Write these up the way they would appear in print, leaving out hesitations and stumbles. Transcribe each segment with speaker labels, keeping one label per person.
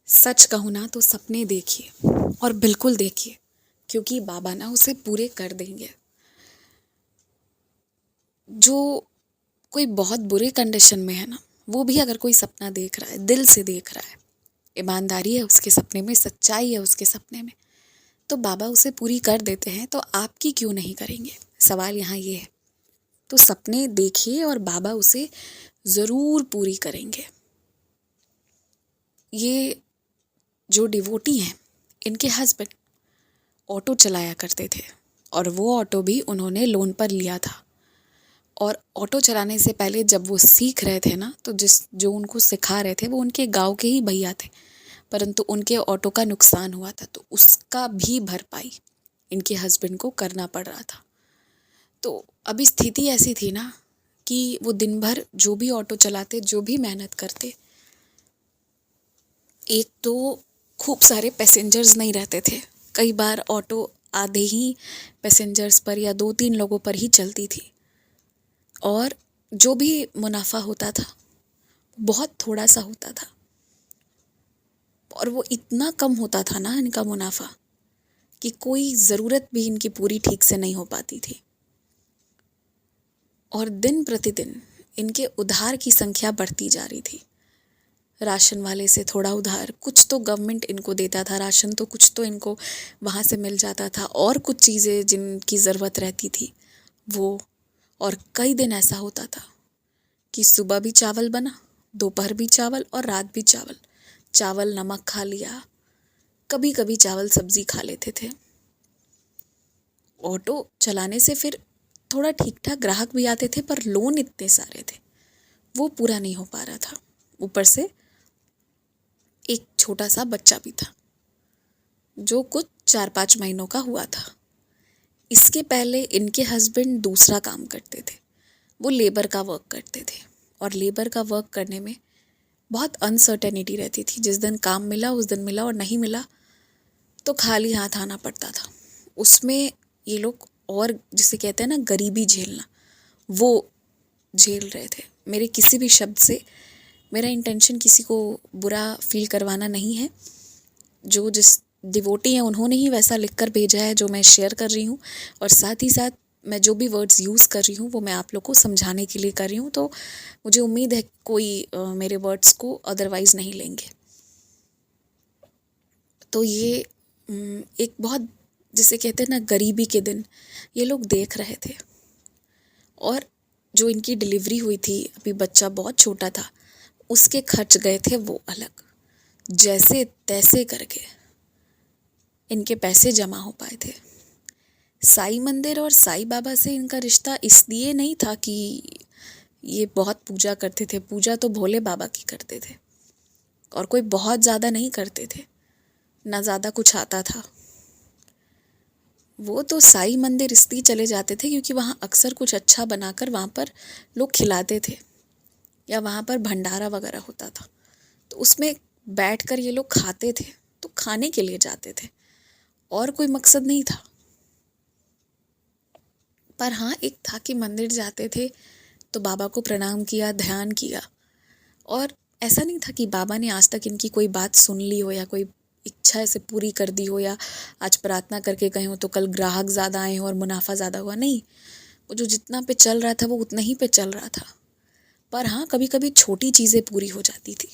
Speaker 1: सच कहूँ ना तो सपने देखिए और बिल्कुल देखिए, क्योंकि बाबा ना उसे पूरे कर देंगे। जो कोई बहुत बुरे कंडीशन में है ना, वो भी अगर कोई सपना देख रहा है, दिल से देख रहा है, ईमानदारी है उसके सपने में, सच्चाई है उसके सपने में, तो बाबा उसे पूरी कर देते हैं। तो आपकी क्यों नहीं करेंगे? सवाल यहाँ ये है। तो सपने देखिए और बाबा उसे ज़रूर पूरी करेंगे। ये जो डिवोटी हैं, इनके हस्बैंड ऑटो चलाया करते थे और वो ऑटो भी उन्होंने लोन पर लिया था। और ऑटो चलाने से पहले जब वो सीख रहे थे ना, तो जो उनको सिखा रहे थे वो उनके गांव के ही भैया थे, परंतु उनके ऑटो का नुकसान हुआ था, तो उसका भी भरपाई इनके हस्बैंड को करना पड़ रहा था। तो अभी स्थिति ऐसी थी ना कि वो दिन भर जो भी ऑटो चलाते, जो भी मेहनत करते, एक तो खूब सारे पैसेंजर्स नहीं रहते थे। कई बार ऑटो आधे ही पैसेंजर्स पर या 2-3 लोगों पर ही चलती थी, और जो भी मुनाफा होता था बहुत थोड़ा सा होता था, और वो इतना कम होता था ना इनका मुनाफा कि कोई ज़रूरत भी इनकी पूरी ठीक से नहीं हो पाती थी। और दिन प्रतिदिन इनके उधार की संख्या बढ़ती जा रही थी। राशन वाले से थोड़ा उधार, कुछ तो गवर्नमेंट इनको देता था राशन, तो कुछ तो इनको वहाँ से मिल जाता था, और कुछ चीज़ें जिनकी ज़रूरत रहती थी वो। और कई दिन ऐसा होता था कि सुबह भी चावल बना, दोपहर भी चावल और रात भी चावल। चावल नमक खा लिया, कभी कभी चावल सब्जी खा लेते थे। ऑटो चलाने से फिर थोड़ा ठीक ठाक ग्राहक भी आते थे, पर लोन इतने सारे थे वो पूरा नहीं हो पा रहा था। ऊपर से एक छोटा सा बच्चा भी था जो कुछ 4-5 महीनों का हुआ था। इसके पहले इनके हस्बैंड दूसरा काम करते थे, वो लेबर का वर्क करते थे, और लेबर का वर्क करने में बहुत अनसर्टेनिटी रहती थी। जिस दिन काम मिला उस दिन मिला, और नहीं मिला तो खाली हाथ आना पड़ता था। उसमें ये लोग, और जिसे कहते हैं ना गरीबी झेलना, वो झेल रहे थे। मेरे किसी भी शब्द से मेरा इंटेंशन किसी को बुरा फील करवाना नहीं है। जो जिस डिवोटी हैं उन्होंने ही वैसा लिख कर भेजा है जो मैं शेयर कर रही हूँ, और साथ ही साथ मैं जो भी वर्ड्स यूज़ कर रही हूँ वो मैं आप लोग को समझाने के लिए कर रही हूँ। तो मुझे उम्मीद है कोई मेरे वर्ड्स को अदरवाइज़ नहीं लेंगे। तो ये एक बहुत, जिसे कहते हैं ना गरीबी के दिन, ये लोग देख रहे थे। और जो इनकी डिलीवरी हुई थी, अभी बच्चा बहुत छोटा था, उसके खर्च गए थे वो अलग। जैसे तैसे करके इनके पैसे जमा हो पाए थे। साईं मंदिर और साईं बाबा से इनका रिश्ता इसलिए नहीं था कि ये बहुत पूजा करते थे। पूजा तो भोले बाबा की करते थे, और कोई बहुत ज़्यादा नहीं करते थे, ना ज़्यादा कुछ आता था। वो तो साईं मंदिर इसलिए चले जाते थे क्योंकि वहाँ अक्सर कुछ अच्छा बनाकर वहाँ पर लोग खिलाते थे, या वहाँ पर भंडारा वगैरह होता था, तो उसमें बैठकर ये लोग खाते थे। तो खाने के लिए जाते थे, और कोई मकसद नहीं था। पर हाँ, एक था कि मंदिर जाते थे तो बाबा को प्रणाम किया, ध्यान किया, और ऐसा नहीं था कि बाबा ने आज तक इनकी कोई बात सुन ली हो या कोई इच्छा ऐसे पूरी कर दी हो, या आज प्रार्थना करके गए हो तो कल ग्राहक ज़्यादा आए हो और मुनाफा ज़्यादा हुआ। नहीं, वो जो जितना पे चल रहा था वो उतना ही पे चल रहा था। पर हाँ, कभी कभी छोटी चीज़ें पूरी हो जाती थी,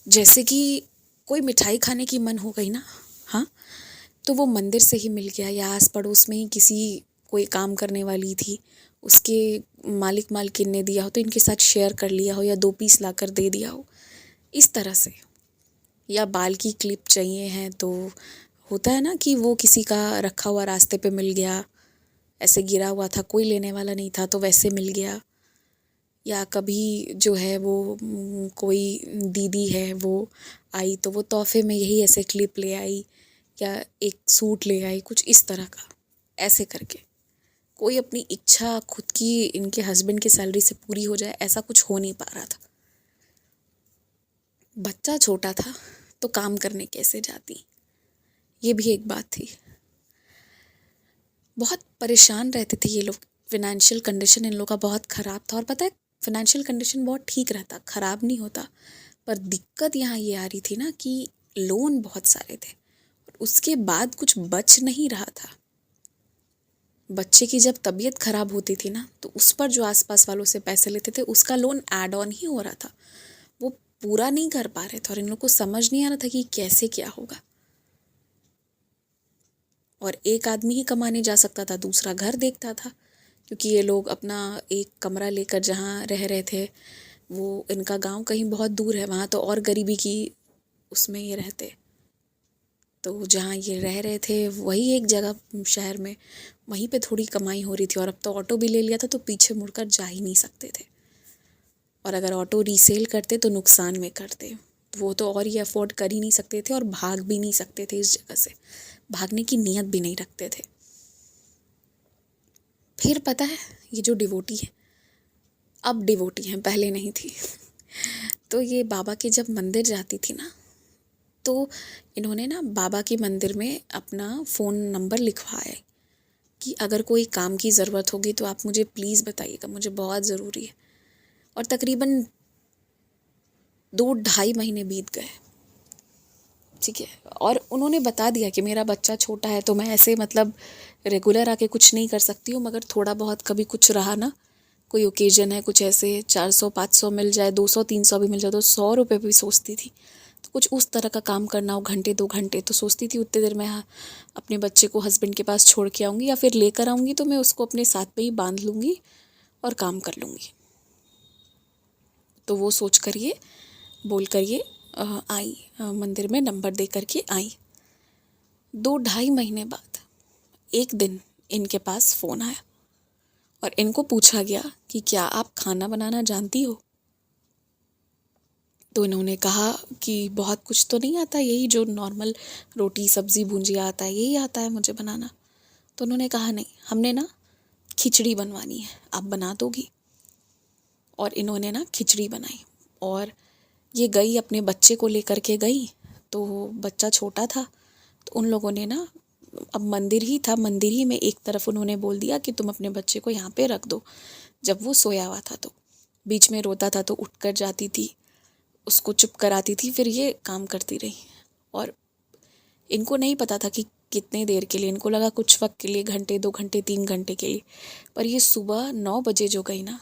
Speaker 1: जैसे कि कोई मिठाई खाने की मन हो गई ना, हाँ, तो वो मंदिर से ही मिल गया, या आस पड़ोस में ही किसी कोई काम करने वाली थी, उसके मालिक मालकिन ने दिया हो तो इनके साथ शेयर कर लिया हो, या 2 पीस ला कर दे दिया हो, इस तरह से। या बाल की क्लिप चाहिए हैं तो होता है ना कि वो किसी का रखा हुआ रास्ते पे मिल गया, ऐसे गिरा हुआ था, कोई लेने वाला नहीं था तो वैसे मिल गया। या कभी जो है वो कोई दीदी है वो आई तो वो तोहफे में यही ऐसे क्लिप ले आई, या एक सूट ले आई, कुछ इस तरह का। ऐसे करके कोई अपनी इच्छा खुद की इनके हस्बैंड की सैलरी से पूरी हो जाए, ऐसा कुछ हो नहीं पा रहा था। बच्चा छोटा था तो काम करने कैसे जाती, ये भी एक बात थी। बहुत परेशान रहते थे ये लोग। फिनेंशियल कंडीशन इन लोग का बहुत ख़राब था, और पता है, फिनेंशियल कंडीशन बहुत ठीक रहता, ख़राब नहीं होता, पर दिक्कत यहाँ ये आ रही थी ना कि लोन बहुत सारे थे और उसके बाद कुछ बच नहीं रहा था। बच्चे की जब तबीयत खराब होती थी ना तो उस पर जो आसपास वालों से पैसे लेते थे उसका लोन ऐड ऑन ही हो रहा था, वो पूरा नहीं कर पा रहे थे और इन लोग को समझ नहीं आ रहा था कि कैसे क्या होगा। और एक आदमी ही कमाने जा सकता था, दूसरा घर देखता था, क्योंकि ये लोग अपना एक कमरा लेकर जहाँ रह रहे थे वो इनका गांव कहीं बहुत दूर है, वहाँ तो और गरीबी की उसमें ये रहते। तो जहाँ ये रह रहे थे वही एक जगह शहर में, वहीं पे थोड़ी कमाई हो रही थी और अब तो ऑटो भी ले लिया था तो पीछे मुड़कर जा ही नहीं सकते थे। और अगर ऑटो रीसेल करते तो नुकसान में करते, तो वो तो और ही अफोर्ड कर ही नहीं सकते थे और भाग भी नहीं सकते थे इस जगह से, भागने की नीयत भी नहीं रखते थे। फिर पता है ये जो डिवोटी है, अब डिवोटी हैं, पहले नहीं थी। तो ये बाबा के जब मंदिर जाती थी ना तो इन्होंने ना बाबा के मंदिर में अपना फ़ोन नंबर लिखवाया कि अगर कोई काम की ज़रूरत होगी तो आप मुझे प्लीज़ बताइएगा, मुझे बहुत ज़रूरी है। और तकरीबन 2-2.5 महीने बीत गए, ठीक है। और उन्होंने बता दिया कि मेरा बच्चा छोटा है तो मैं ऐसे मतलब रेगुलर आके कुछ नहीं कर सकती हूँ, मगर थोड़ा बहुत कभी कुछ रहा ना, कोई ओकेजन है, कुछ ऐसे 400-500 मिल जाए, 200-300 भी मिल जाए तो 100 रुपये भी सोचती थी। तो कुछ उस तरह का काम करना हो, घंटे 2 घंटे, तो सोचती थी उतनी देर में अपने बच्चे को हस्बैंड के पास छोड़ के आऊँगी या फिर लेकर आऊँगी तो मैं उसको अपने साथ में ही बांध लूँगी और काम कर लूँगी। तो वो सोच कर ये बोल कर ये आई, मंदिर में नंबर दे कर के आई। 2-2.5 महीने बाद एक दिन इनके पास फ़ोन आया और इनको पूछा गया कि क्या आप खाना बनाना जानती हो। तो इन्होंने कहा कि बहुत कुछ तो नहीं आता, यही जो नॉर्मल रोटी सब्ज़ी भुंजिया आता है यही आता है मुझे बनाना। तो उन्होंने कहा नहीं, हमने ना खिचड़ी बनवानी है, आप बना दोगी। और इन्होंने ना खिचड़ी बनाई और ये गई अपने बच्चे को लेकर के गई, तो बच्चा छोटा था तो उन लोगों ने ना, अब मंदिर ही था, मंदिर ही में एक तरफ उन्होंने बोल दिया कि तुम अपने बच्चे को यहाँ पे रख दो। जब वो सोया हुआ था तो बीच में रोता था तो उठकर जाती थी, उसको चुप कराती थी, फिर ये काम करती रही। और इनको नहीं पता था कि कितने देर के लिए, इनको लगा कुछ वक्त के लिए, घंटे 2 घंटे 3 घंटे के लिए। पर ये सुबह 9 बजे जो गई ना,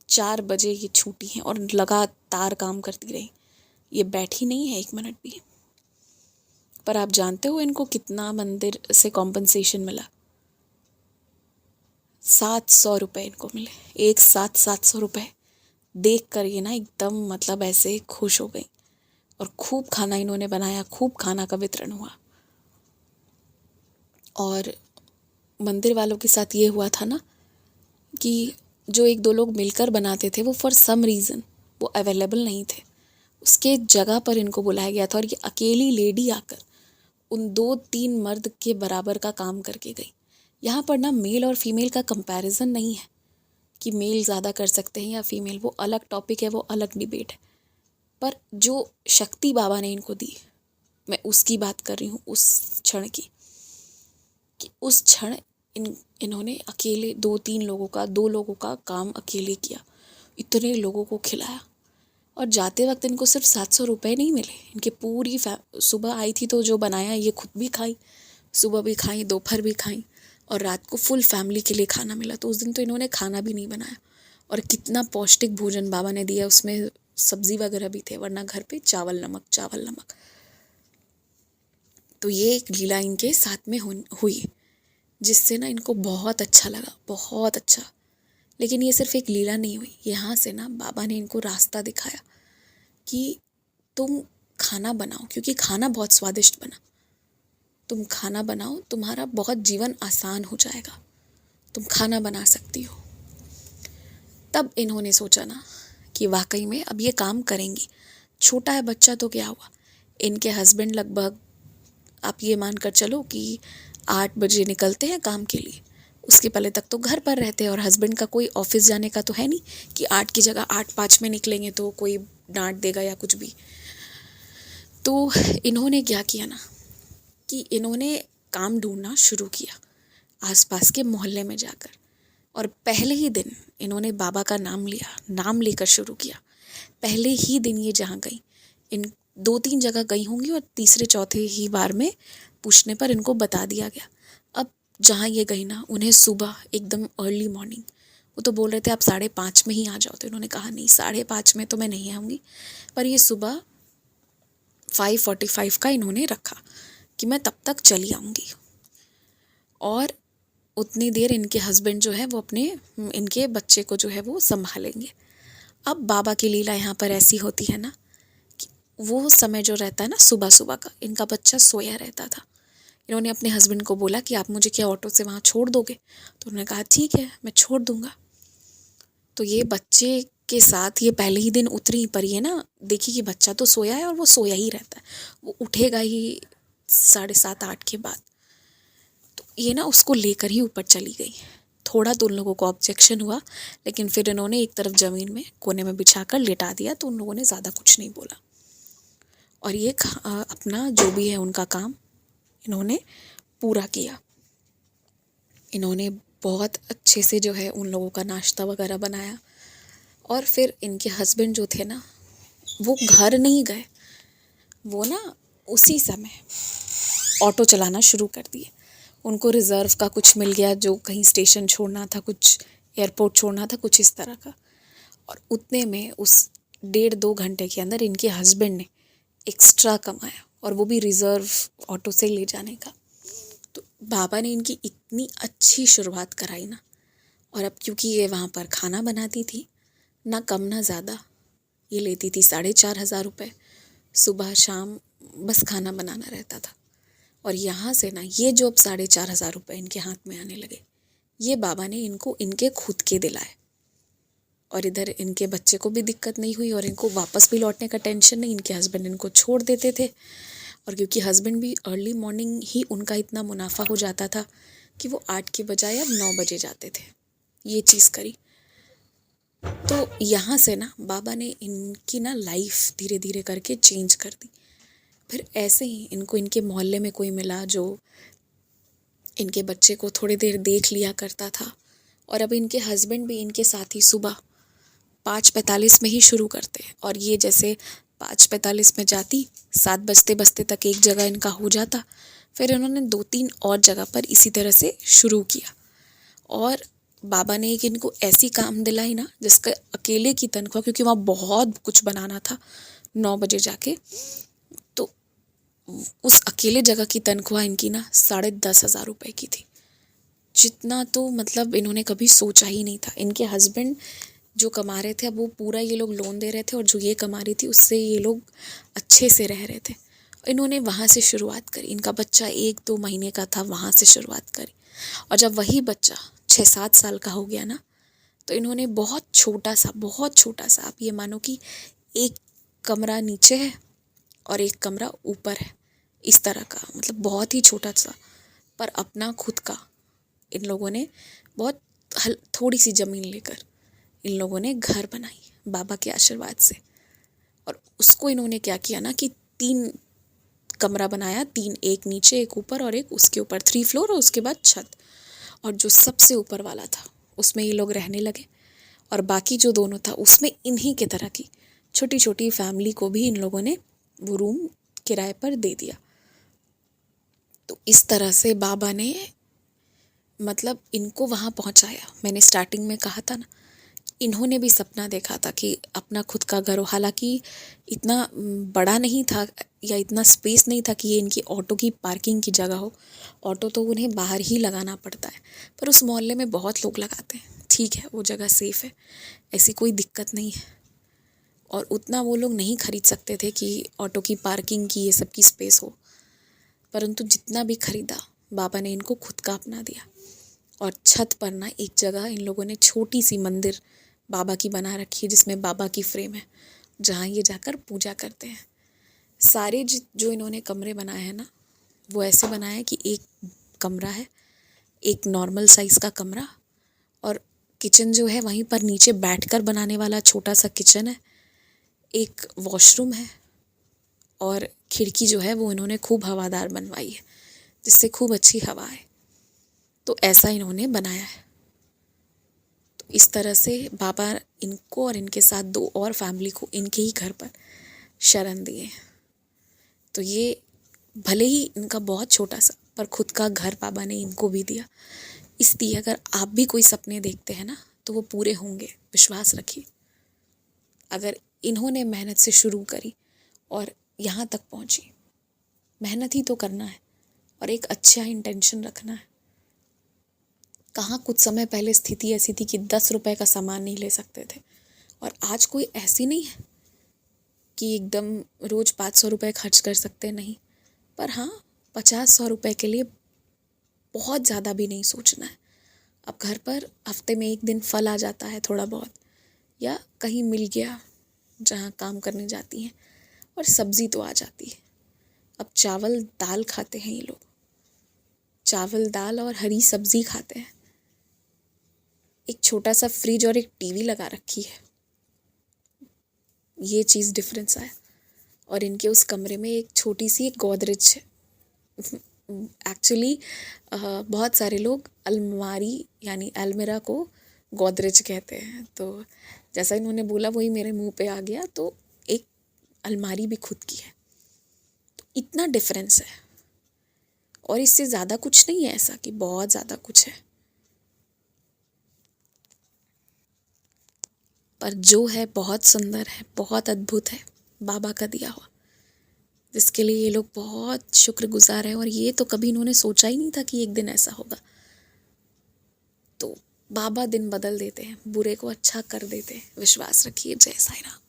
Speaker 1: 4 बजे ये छूटी हैं और लगातार काम करती रही, ये बैठी नहीं है 1 मिनट भी। पर आप जानते हो इनको कितना मंदिर से कॉम्पनसेशन मिला? 700 रुपये इनको मिले, एक साथ 700 रुपये। देख कर ये ना एकदम मतलब ऐसे खुश हो गई और खूब खाना इन्होंने बनाया, खूब खाना का वितरण हुआ। और मंदिर वालों के साथ ये हुआ था ना कि जो 1-2 लोग मिलकर बनाते थे वो फॉर सम रीज़न वो अवेलेबल नहीं थे, उसके जगह पर इनको बुलाया गया था और ये अकेली लेडी आकर उन 2-3 मर्द के बराबर का काम करके गई। यहाँ पर ना मेल और फीमेल का कंपैरिजन नहीं है कि मेल ज़्यादा कर सकते हैं या फीमेल, वो अलग टॉपिक है, वो अलग डिबेट है। पर जो शक्ति बाबा ने इनको दी, मैं उसकी बात कर रही हूँ, उस क्षण की, कि उस क्षण इन्होंने अकेले 2-3 लोगों का, 2 लोगों का काम अकेले किया, इतने लोगों को खिलाया। और जाते वक्त इनको सिर्फ 700 रुपये नहीं मिले, इनके पूरी सुबह आई थी तो जो बनाया ये खुद भी खाई, सुबह भी खाई, दोपहर भी खाई और रात को फुल फैमिली के लिए खाना मिला। तो उस दिन तो इन्होंने खाना भी नहीं बनाया और कितना पौष्टिक भोजन बाबा ने दिया, उसमें सब्जी वगैरह भी थे, वरना घर पे चावल नमक चावल नमक। तो ये एक लीला इनके साथ में हुई जिससे ना इनको बहुत अच्छा लगा, बहुत अच्छा। लेकिन ये सिर्फ एक लीला नहीं हुई, यहाँ से ना बाबा ने इनको रास्ता दिखाया कि तुम खाना बनाओ, क्योंकि खाना बहुत स्वादिष्ट बना, तुम खाना बनाओ, तुम्हारा बहुत जीवन आसान हो जाएगा, तुम खाना बना सकती हो। तब इन्होंने सोचा ना कि वाकई में अब ये काम करेंगी। छोटा है बच्चा तो क्या हुआ, इनके हस्बैंड लगभग आप ये मान कर चलो कि 8 बजे निकलते हैं काम के लिए, उसके पहले तक तो घर पर रहते हैं और हस्बैंड का कोई ऑफिस जाने का तो है नहीं कि 8 की जगह 8:05 में निकलेंगे तो कोई डांट देगा या कुछ भी। तो इन्होंने क्या किया ना कि इन्होंने काम ढूंढना शुरू किया आसपास के मोहल्ले में जाकर, और पहले ही दिन इन्होंने बाबा का नाम लिया, नाम लेकर शुरू किया। पहले ही दिन ये जहाँ गई इन 2-3 जगह गई होंगी और तीसरे चौथे ही बार में पूछने पर इनको बता दिया गया। अब जहाँ ये गई ना, उन्हें सुबह एकदम अर्ली मॉर्निंग, वो तो बोल रहे थे आप 5:30 में ही आ जाओ, तो इन्होंने कहा नहीं 5:30 में तो मैं नहीं आऊँगी, पर ये सुबह 5:45 का इन्होंने रखा कि मैं तब तक चली आऊँगी। और उतनी देर इनके हस्बैंड जो है वो अपने इनके बच्चे को जो है वो संभालेंगे। अब बाबा की लीला यहाँ पर ऐसी होती है ना कि वो समय जो रहता है ना सुबह सुबह का, इनका बच्चा सोया रहता था। इन्होंने अपने हस्बैंड को बोला कि आप मुझे क्या ऑटो से वहाँ छोड़ दोगे? तो उन्होंने कहा ठीक है, मैं छोड़ दूँगा। तो ये बच्चे के साथ ये पहले ही दिन उतरी, पर ये ना देखी कि बच्चा तो सोया है और वो सोया ही रहता है, वो उठेगा ही 7:30-8 के बाद। तो ये ना उसको लेकर ही ऊपर चली गई। थोड़ा तो उन लोगों को ऑब्जेक्शन हुआ, लेकिन फिर इन्होंने एक तरफ ज़मीन में कोने में बिछाकर लेटा दिया, तो उन लोगों ने ज़्यादा कुछ नहीं बोला। और ये अपना जो भी है उनका काम इन्होंने पूरा किया। इन्होंने बहुत अच्छे से जो है उन लोगों का नाश्ता वगैरह बनाया। और फिर इनके हस्बैंड जो थे ना, वो घर नहीं गए, वो ना उसी समय ऑटो चलाना शुरू कर दिए। उनको रिज़र्व का कुछ मिल गया, जो कहीं स्टेशन छोड़ना था, कुछ एयरपोर्ट छोड़ना था, कुछ इस तरह का। और उतने में उस 1.5-2 घंटे के अंदर इनके हस्बैंड ने एक्स्ट्रा कमाया, और वो भी रिज़र्व ऑटो से ले जाने का। तो बाबा ने इनकी इतनी अच्छी शुरुआत कराई ना। और अब क्योंकि ये वहाँ पर खाना बनाती थी, ना कम ना ज़्यादा, ये लेती थी 4,500 रुपये सुबह शाम, बस खाना बनाना रहता था। और यहाँ से ना ये जो अब 4,500 रुपये इनके हाथ में आने लगे, ये बाबा ने इनको इनके खुद के दिलाए। और इधर इनके बच्चे को भी दिक्कत नहीं हुई, और इनको वापस भी लौटने का टेंशन नहीं। इनके हस्बैंड इनको छोड़ देते थे, और क्योंकि हस्बैंड भी अर्ली मॉर्निंग ही उनका इतना मुनाफा हो जाता था कि वो 8 के बजाय अब 9 बजे जाते थे। ये चीज़ करी। तो यहाँ से ना बाबा ने इनकी ना लाइफ धीरे धीरे करके चेंज कर दी। फिर ऐसे ही इनको इनके मोहल्ले में कोई मिला जो इनके बच्चे को थोड़ी देर देख लिया करता था। और अब इनके हस्बैंड भी इनके साथ ही सुबह 5:45 में ही शुरू करते, और ये जैसे 5:45 में जाती, 7 बजते बजते तक एक जगह इनका हो जाता। फिर इन्होंने 2-3 और जगह पर इसी तरह से शुरू किया। और बाबा ने एक इनको ऐसी काम दिलाई ना जिसका अकेले की तनख्वाह, क्योंकि वहाँ बहुत कुछ बनाना था 9 बजे जाके, तो उस अकेले जगह की तनख्वाह इनकी ना 10,500 रुपये की थी। जितना तो मतलब इन्होंने कभी सोचा ही नहीं था। इनके हस्बैंड जो कमा रहे थे, अब वो पूरा ये लोग लोन दे रहे थे, और जो ये कमा रही थी उससे ये लोग अच्छे से रह रहे थे। इन्होंने वहाँ से शुरुआत करी। इनका बच्चा 1-2 महीने का था, वहाँ से शुरुआत करी। और जब वही बच्चा 6-7 साल का हो गया ना, तो इन्होंने बहुत छोटा सा, आप ये मानो कि एक कमरा नीचे है और एक कमरा ऊपर है, इस तरह का, मतलब बहुत ही छोटा सा, पर अपना खुद का इन लोगों ने बहुत थोड़ी सी ज़मीन लेकर इन लोगों ने घर बनाई बाबा के आशीर्वाद से। और उसको इन्होंने क्या किया ना कि 3 कमरा बनाया, 3, एक नीचे एक ऊपर और एक उसके ऊपर, 3 फ्लोर, और उसके बाद छत। और जो सबसे ऊपर वाला था उसमें ये लोग रहने लगे, और बाकी जो दोनों था उसमें इन्हीं के तरह की छोटी छोटी फैमिली को भी इन लोगों ने वो रूम किराए पर दे दिया। तो इस तरह से बाबा ने मतलब इनको वहाँ पहुँचाया। मैंने स्टार्टिंग में कहा था ना, इन्होंने भी सपना देखा था कि अपना खुद का घर हो। हालांकि इतना बड़ा नहीं था या इतना स्पेस नहीं था कि ये इनकी ऑटो की पार्किंग की जगह हो। ऑटो तो उन्हें बाहर ही लगाना पड़ता है, पर उस मोहल्ले में बहुत लोग लगाते हैं। ठीक है, वो जगह सेफ़ है, ऐसी कोई दिक्कत नहीं है। और उतना वो लोग नहीं खरीद सकते थे कि ऑटो की पार्किंग की ये सब की स्पेस हो, परंतु जितना भी खरीदा बाबा ने इनको खुद का अपना दिया। और छत पर ना एक जगह इन लोगों ने छोटी सी मंदिर बाबा की बना रखी है, जिसमें बाबा की फ्रेम है, जहाँ ये जाकर पूजा करते हैं। सारे जो इन्होंने कमरे बनाए हैं ना, वो ऐसे बनाए हैं कि एक कमरा है, एक नॉर्मल साइज़ का कमरा, और किचन जो है वहीं पर नीचे बैठकर बनाने वाला छोटा सा किचन है, एक वॉशरूम है, और खिड़की जो है वो इन्होंने खूब हवादार बनवाई है, जिससे खूब अच्छी हवा है। तो ऐसा इन्होंने बनाया है। तो इस तरह से बाबा इनको और इनके साथ 2 और फैमिली को इनके ही घर पर शरण दिए। तो ये भले ही इनका बहुत छोटा सा, पर खुद का घर बाबा ने इनको भी दिया। इसलिए अगर आप भी कोई सपने देखते हैं ना, तो वो पूरे होंगे, विश्वास रखिए। अगर इन्होंने मेहनत से शुरू करी और यहाँ तक पहुँची, मेहनत ही तो करना है और एक अच्छा इंटेंशन रखना है। कहाँ कुछ समय पहले स्थिति ऐसी थी कि 10 रुपए का सामान नहीं ले सकते थे, और आज कोई ऐसी नहीं है कि एकदम रोज 500 रुपए खर्च कर सकते, नहीं। पर हाँ, 50-100 रुपए के लिए बहुत ज़्यादा भी नहीं सोचना है। अब घर पर हफ्ते में एक दिन फल आ जाता है थोड़ा बहुत, या कहीं मिल गया जहाँ काम करने जाती हैं, और सब्जी तो आ जाती है। अब चावल दाल खाते हैं ये लोग, चावल दाल और हरी सब्जी खाते हैं। एक छोटा सा फ्रिज और एक टीवी लगा रखी है, ये चीज़ डिफरेंस है। और इनके उस कमरे में एक छोटी सी एक गोदरेज है। एक्चुअली बहुत सारे लोग अलमारी यानी अलमीरा को गोदरेज कहते हैं, तो जैसा इन्होंने बोला वही मेरे मुंह पे आ गया। तो एक अलमारी भी खुद की है, तो इतना डिफरेंस है। और इससे ज़्यादा कुछ नहीं है ऐसा कि बहुत ज़्यादा कुछ है, पर जो है बहुत सुंदर है, बहुत अद्भुत है, बाबा का दिया हुआ, जिसके लिए ये लोग बहुत शुक्रगुजार हैं। और ये तो कभी इन्होंने सोचा ही नहीं था कि एक दिन ऐसा होगा। तो बाबा दिन बदल देते हैं, बुरे को अच्छा कर देते हैं। विश्वास रखिए। जय साईं राम।